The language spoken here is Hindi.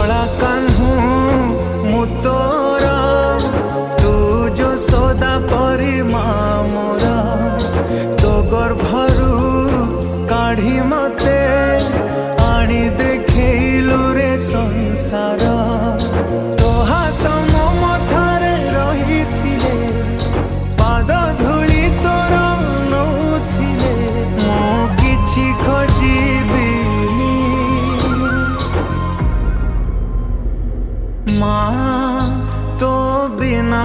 कला कान्हू मु तोर तू जो सदा परी माँ मोरा तो गर्भरू काढ़ी मते आनी देखलु रे संसार तो हाथ मो मथारे रही थिले पाद धूली तोर नौथिले मो किछि खोजिबी माँ तो बिना